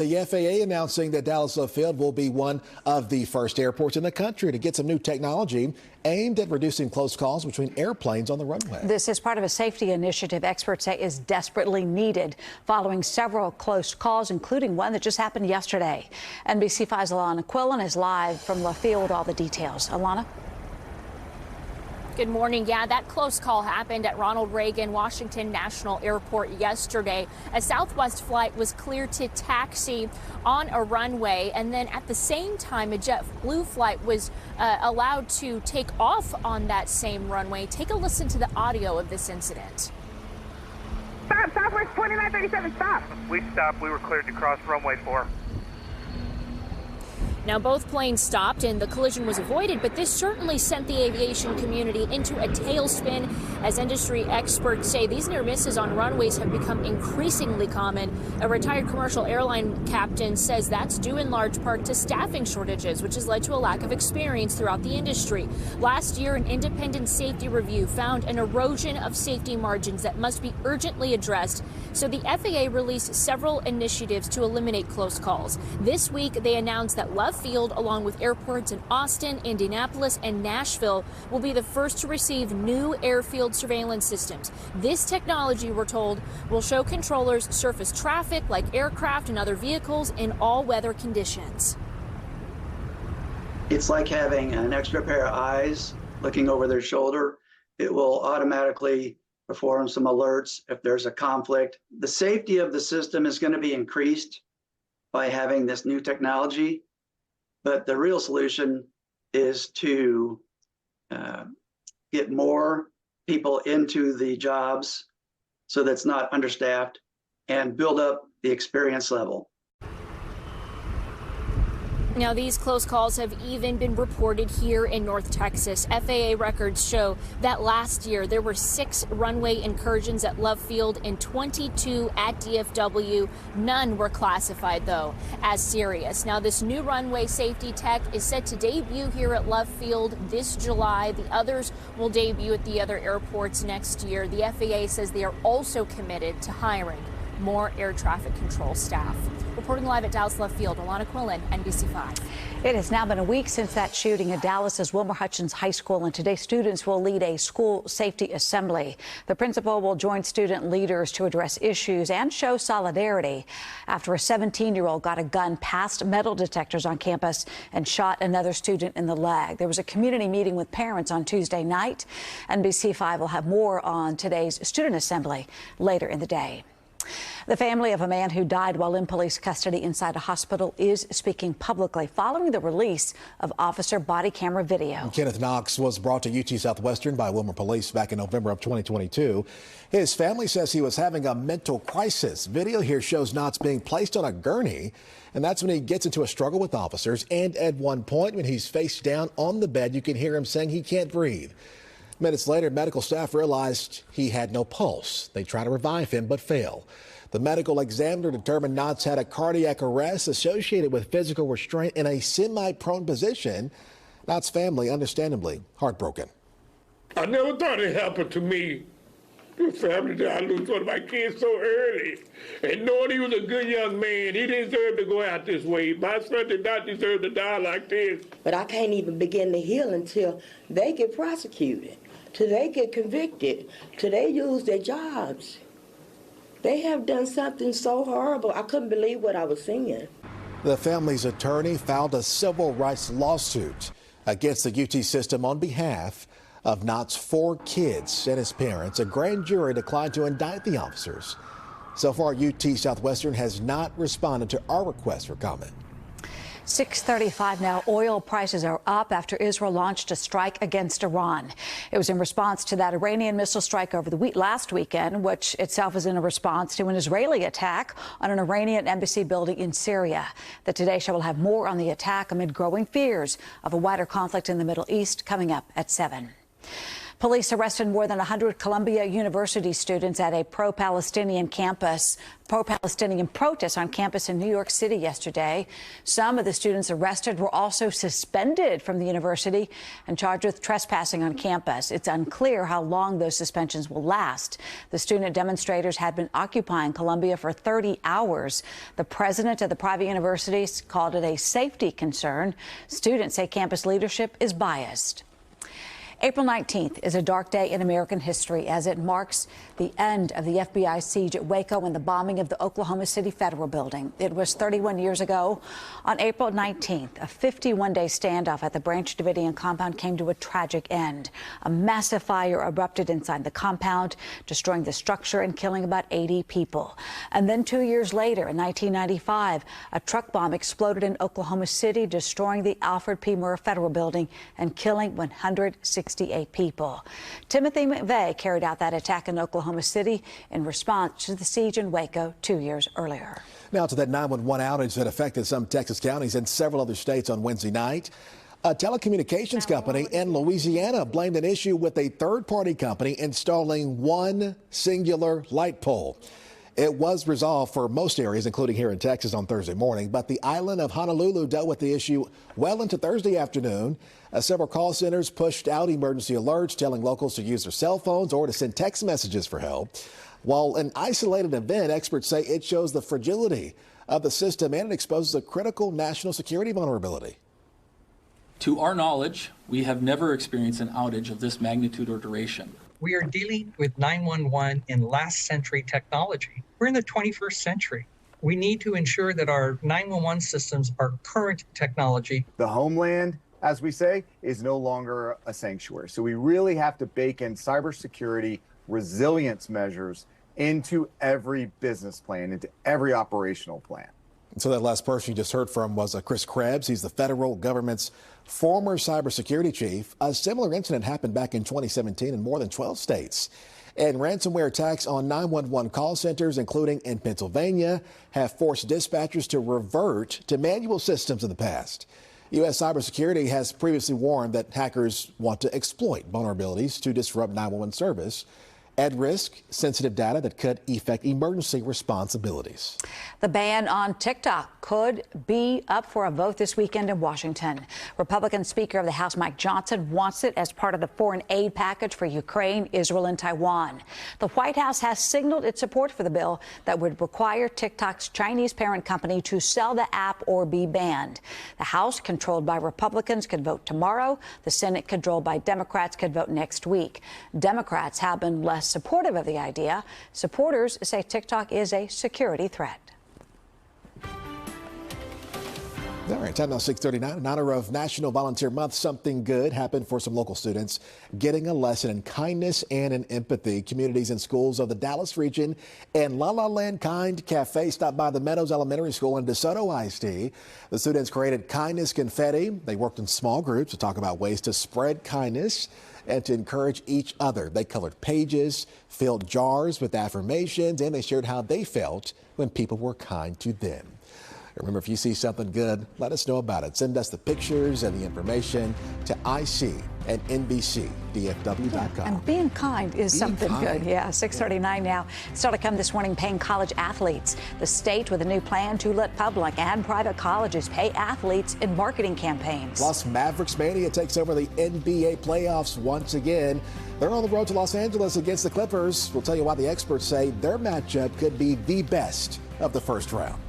The FAA announcing that Dallas Love Field will be one of the first airports in the country to get some new technology aimed at reducing close calls between airplanes on the runway. This is part of a safety initiative experts say is desperately needed following several close calls, including one that just happened yesterday. NBC5's Alanna Quillen is live from Love Field with all the details. Alanna? Good morning. Yeah, that close call happened at Ronald Reagan Washington National Airport yesterday. A Southwest flight was cleared to taxi on a runway, and then at the same time, a JetBlue flight was allowed to take off on that same runway. Take a listen to the audio of this incident. Stop, Southwest 2937, stop. We stopped. We were cleared to cross runway 4. Now, both planes stopped and the collision was avoided, but this certainly sent the aviation community into a tailspin. As industry experts say, these near misses on runways have become increasingly common. A retired commercial airline captain says that's due in large part to staffing shortages, which has led to a lack of experience throughout the industry. Last year, an independent safety review found an erosion of safety margins that must be urgently addressed. So the FAA released several initiatives to eliminate close calls. This week, they announced that Love Field, along with airports in Austin, Indianapolis, and Nashville, will be the first to receive new airfield surveillance systems. This technology, we're told, will show controllers surface traffic like aircraft and other vehicles in all weather conditions. It's like having an extra pair of eyes looking over their shoulder. It will automatically perform some alerts if there's a conflict. The safety of the system is going to be increased by having this new technology. But the real solution is to get more people into the jobs so that's not understaffed and build up the experience level. Now, these close calls have even been reported here in North Texas. FAA records show that last year there were 6 runway incursions at Love Field and 22 at DFW. None were classified, though, as serious. Now, this new runway safety tech is set to debut here at Love Field this July. The others will debut at the other airports next year. The FAA says they are also committed to hiring more air traffic control staff. Reporting live at Dallas Love Field, Alanna Quillen, NBC5. It has now been a week since that shooting at Dallas's Wilmer Hutchins High School, and today students will lead a school safety assembly. The principal will join student leaders to address issues and show solidarity after a 17-year-old got a gun past metal detectors on campus and shot another student in the leg. There was a community meeting with parents on Tuesday night. NBC5 will have more on today's student assembly later in the day. The family of a man who died while in police custody inside a hospital is speaking publicly following the release of officer body camera video. Kenneth Knox was brought to UT Southwestern by Wilmer police back in November of 2022. His family says he was having a mental crisis. Video here shows Knox being placed on a gurney, and that's when he gets into a struggle with officers. And at one point, when he's face down on the bed, you can hear him saying he can't breathe. Minutes later, medical staff realized he had no pulse. They try to revive him, but fail. The medical examiner determined Knox had a cardiac arrest associated with physical restraint in a semi-prone position. Knox's family, understandably, heartbroken. I never thought it happened to me. The family that I lose one of my kids so early. And knowing he was a good young man, he didn't deserve to go out this way. My son did not deserve to die like this. But I can't even begin to heal until they get prosecuted, till they get convicted, till they use their jobs. They have done something so horrible. I couldn't believe what I was seeing. The family's attorney filed a civil rights lawsuit against the UT system on behalf of Knox's 4 kids and his parents. A grand jury declined to indict the officers. So far, UT Southwestern has not responded to our request for comment. 6:35 now. Oil prices are up after Israel launched a strike against Iran. It was in response to that Iranian missile strike over the last weekend, which itself is in a response to an Israeli attack on an Iranian embassy building in Syria. The Today Show will have more on the attack amid growing fears of a wider conflict in the Middle East coming up at 7. Police arrested more than 100 Columbia University students at a pro-Palestinian protest on campus in New York City yesterday. Some of the students arrested were also suspended from the university and charged with trespassing on campus. It's unclear how long those suspensions will last. The student demonstrators had been occupying Columbia for 30 hours. The president of the private universities called it a safety concern. Students say campus leadership is biased. April 19th is a dark day in American history as it marks the end of the FBI siege at Waco and the bombing of the Oklahoma City Federal Building. It was 31 years ago. On April 19th, a 51-day standoff at the Branch Davidian compound came to a tragic end. A massive fire erupted inside the compound, destroying the structure and killing about 80 people. And then 2 years later, in 1995, a truck bomb exploded in Oklahoma City, destroying the Alfred P. Murrah Federal Building and killing 168 people. Timothy McVeigh carried out that attack in Oklahoma City in response to the siege in Waco 2 years earlier. Now to that 911 outage that affected some Texas counties and several other states on Wednesday night. A telecommunications company in Louisiana blamed an issue with a third-party company installing one singular light pole. It was resolved for most areas, including here in Texas on Thursday morning, but the island of Honolulu dealt with the issue well into Thursday afternoon. Several call centers pushed out emergency alerts, telling locals to use their cell phones or to send text messages for help. While an isolated event, experts say it shows the fragility of the system and it exposes a critical national security vulnerability. To our knowledge, we have never experienced an outage of this magnitude or duration. We are dealing with 911 in last century technology. We're in the 21st century. We need to ensure that our 911 systems are current technology. The homeland, as we say, is no longer a sanctuary. So we really have to bake in cybersecurity resilience measures into every business plan, into every operational plan. So that last person you just heard from was Chris Krebs. He's the federal government's former cybersecurity chief. A similar incident happened back in 2017 in more than 12 states. And ransomware attacks on 911 call centers, including in Pennsylvania, have forced dispatchers to revert to manual systems of the past. U.S. cybersecurity has previously warned that hackers want to exploit vulnerabilities to disrupt 911 service. At risk, sensitive data that could affect emergency response abilities. The ban on TikTok could be up for a vote this weekend in Washington. Republican Speaker of the House Mike Johnson wants it as part of the foreign aid package for Ukraine, Israel, and Taiwan. The White House has signaled its support for the bill that would require TikTok's Chinese parent company to sell the app or be banned. The House, controlled by Republicans, could vote tomorrow. The Senate, controlled by Democrats, could vote next week. Democrats have been less supportive of the idea. Supporters say TikTok is a security threat. All right, time now 6:39. In honor of National Volunteer Month, something good happened for some local students getting a lesson in kindness and in empathy. Communities and schools of the Dallas region and La La Land Kind Cafe stopped by the Meadows Elementary School in DeSoto ISD. The students created kindness confetti. They worked in small groups to talk about ways to spread kindness and to encourage each other. They colored pages, filled jars with affirmations, and they shared how they felt when people were kind to them. Remember, if you see something good, let us know about it. Send us the pictures and the information to IC@NBCDFW.com. And being kind is something good. Yeah, 6:39 now. Still to come this morning, paying college athletes. The state with a new plan to let public and private colleges pay athletes in marketing campaigns. Plus, Mavericks Mania takes over the NBA playoffs once again. They're on the road to Los Angeles against the Clippers. We'll tell you why the experts say their matchup could be the best of the first round.